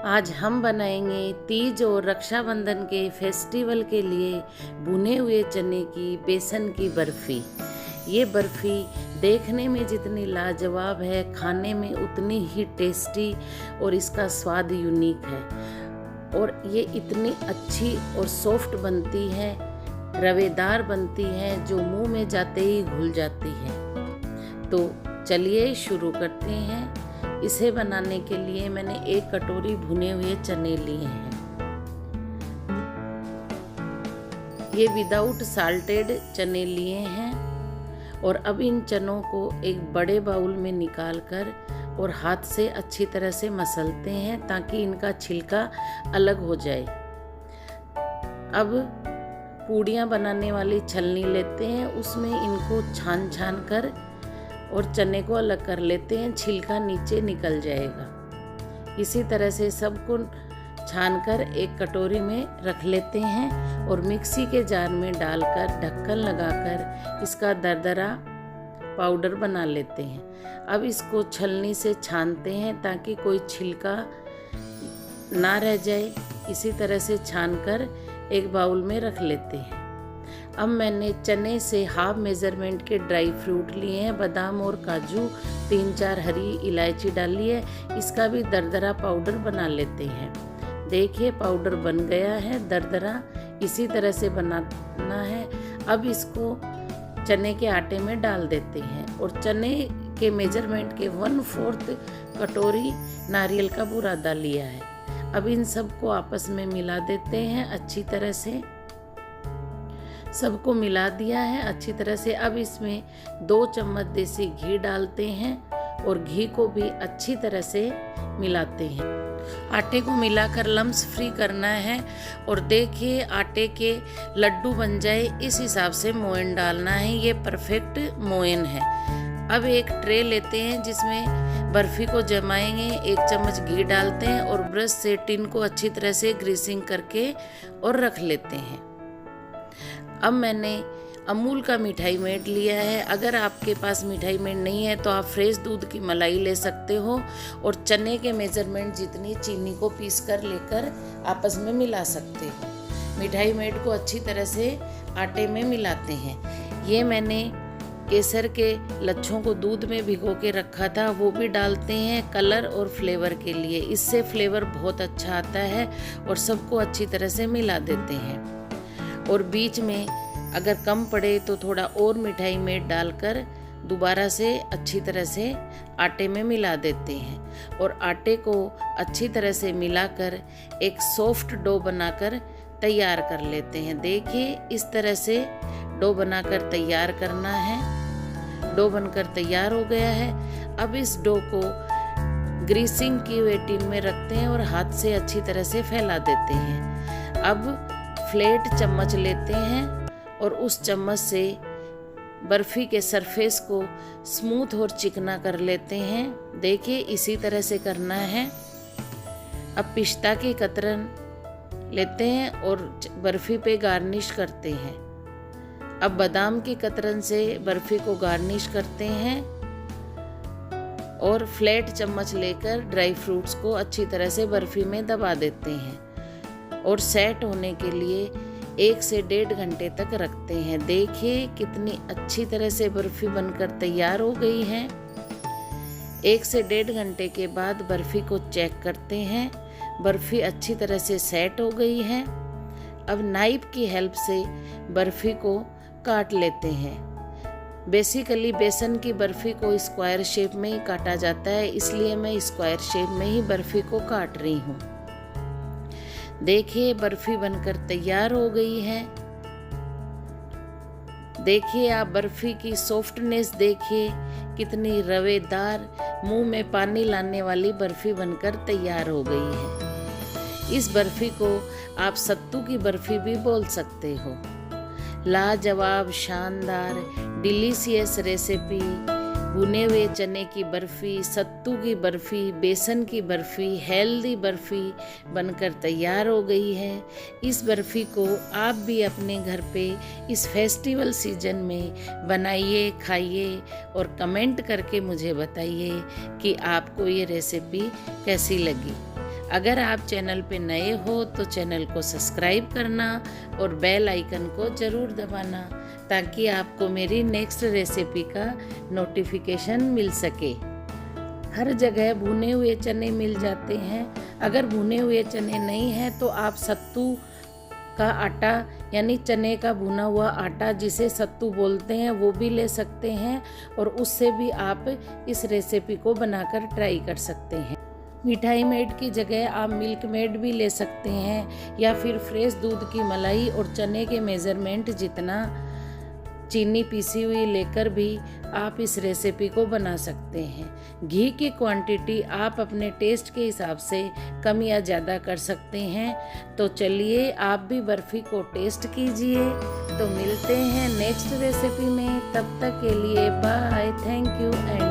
आज हम बनाएंगे तीज और रक्षाबंधन के फेस्टिवल के लिए भुने हुए चने की बेसन की बर्फ़ी। ये बर्फ़ी देखने में जितनी लाजवाब है, खाने में उतनी ही टेस्टी और इसका स्वाद यूनिक है। और ये इतनी अच्छी और सॉफ्ट बनती है, रवेदार बनती है, जो मुंह में जाते ही घुल जाती है। तो चलिए शुरू करते हैं। इसे बनाने के लिए मैंने 1 कटोरी भुने हुए चने लिए हैं। ये विदाउट साल्टेड चने लिए हैं। और अब इन चनों को एक बड़े बाउल में निकालकर और हाथ से अच्छी तरह से मसलते हैं ताकि इनका छिलका अलग हो जाए। अब पूड़ियाँ बनाने वाली छलनी लेते हैं, उसमें इनको छान छान कर और चने को अलग कर लेते हैं, छिलका नीचे निकल जाएगा। इसी तरह से सबको छानकर एक कटोरी में रख लेते हैं और मिक्सी के जार में डालकर ढक्कन लगाकर इसका दरदरा पाउडर बना लेते हैं। अब इसको छलनी से छानते हैं ताकि कोई छिलका ना रह जाए। इसी तरह से छानकर एक बाउल में रख लेते हैं। अब मैंने चने से हाफ मेज़रमेंट के ड्राई फ्रूट लिए हैं, बादाम और काजू, 3-4 हरी इलायची डाली है। इसका भी दरदरा पाउडर बना लेते हैं। देखिए पाउडर बन गया है दरदरा, इसी तरह से बनाना है। अब इसको चने के आटे में डाल देते हैं और चने के मेजरमेंट के 1/4 कटोरी नारियल का बुरादा लिया है। अब इन सबको आपस में मिला देते हैं अच्छी तरह से। सबको मिला दिया है अच्छी तरह से। अब इसमें 2 चम्मच देसी घी डालते हैं और घी को भी अच्छी तरह से मिलाते हैं। आटे को मिलाकर लम्स फ्री करना है और देखिए आटे के लड्डू बन जाए, इस हिसाब से मोयन डालना है। ये परफेक्ट मोयन है। अब एक ट्रे लेते हैं जिसमें बर्फ़ी को जमाएंगे। 1 चम्मच घी डालते हैं और ब्रश से टिन को अच्छी तरह से ग्रीसिंग करके और रख लेते हैं। अब मैंने अमूल का मिठाई मेड लिया है। अगर आपके पास मिठाई मेड नहीं है तो आप फ्रेश दूध की मलाई ले सकते हो और चने के मेजरमेंट जितनी चीनी को पीस कर लेकर आपस में मिला सकते हो। मिठाई मेड को अच्छी तरह से आटे में मिलाते हैं। ये मैंने केसर के लच्छों को दूध में भिगो के रखा था, वो भी डालते हैं कलर और फ्लेवर के लिए। इससे फ्लेवर बहुत अच्छा आता है और सबको अच्छी तरह से मिला देते हैं। और बीच में अगर कम पड़े तो थोड़ा और मिठाई में डालकर दोबारा से अच्छी तरह से आटे में मिला देते हैं और आटे को अच्छी तरह से मिलाकर एक सॉफ्ट डो बनाकर तैयार कर लेते हैं। देखिए इस तरह से डो बनाकर तैयार करना है। डो बनकर तैयार हो गया है। अब इस डो को ग्रीसिंग की हुई टिन में रखते हैं और हाथ से अच्छी तरह से फैला देते हैं। अब फ्लैट चम्मच लेते हैं और उस चम्मच से बर्फ़ी के सरफेस को स्मूथ और चिकना कर लेते हैं। देखिए इसी तरह से करना है। अब पिस्ता की कतरन लेते हैं और बर्फ़ी पे गार्निश करते हैं। अब बादाम की कतरन से बर्फ़ी को गार्निश करते हैं और फ्लैट चम्मच लेकर ड्राई फ्रूट्स को अच्छी तरह से बर्फ़ी में दबा देते हैं और सेट होने के लिए 1 से 1.5 घंटे तक रखते हैं। देखिए कितनी अच्छी तरह से बर्फ़ी बनकर तैयार हो गई है। 1 से 1.5 घंटे के बाद बर्फ़ी को चेक करते हैं। बर्फ़ी अच्छी तरह से सेट हो गई है। अब नाइफ की हेल्प से बर्फ़ी को काट लेते हैं। बेसिकली बेसन की बर्फ़ी को स्क्वायर शेप में ही काटा जाता है, इसलिए मैं स्क्वायर शेप में ही बर्फ़ी को काट रही हूँ। देखिए बर्फ़ी बनकर तैयार हो गई है। देखिए आप बर्फ़ी की सॉफ्टनेस देखिए, कितनी रवेदार, मुंह में पानी लाने वाली बर्फ़ी बनकर तैयार हो गई है। इस बर्फ़ी को आप सत्तू की बर्फ़ी भी बोल सकते हो। लाजवाब, शानदार, डिलीशियस रेसिपी भुने हुए चने की बर्फ़ी, सत्तू की बर्फ़ी, बेसन की बर्फ़ी, हेल्दी बर्फ़ी बनकर तैयार हो गई है। इस बर्फ़ी को आप भी अपने घर पे इस फेस्टिवल सीजन में बनाइए, खाइए और कमेंट करके मुझे बताइए कि आपको ये रेसिपी कैसी लगी। अगर आप चैनल पे नए हो तो चैनल को सब्सक्राइब करना और बेल आइकन को ज़रूर दबाना, ताकि आपको मेरी नेक्स्ट रेसिपी का नोटिफिकेशन मिल सके। हर जगह भुने हुए चने मिल जाते हैं। अगर भुने हुए चने नहीं हैं तो आप सत्तू का आटा यानी चने का भुना हुआ आटा, जिसे सत्तू बोलते हैं, वो भी ले सकते हैं और उससे भी आप इस रेसिपी को बनाकर ट्राई कर सकते हैं। मिठाई मेड की जगह आप मिल्क मेड भी ले सकते हैं या फिर फ्रेश दूध की मलाई और चने के मेज़रमेंट जितना चीनी पीसी हुई लेकर भी आप इस रेसिपी को बना सकते हैं। घी की क्वांटिटी आप अपने टेस्ट के हिसाब से कम या ज़्यादा कर सकते हैं। तो चलिए आप भी बर्फ़ी को टेस्ट कीजिए। तो मिलते हैं नेक्स्ट रेसिपी में, तब तक के लिए बाय, थैंक यू एंड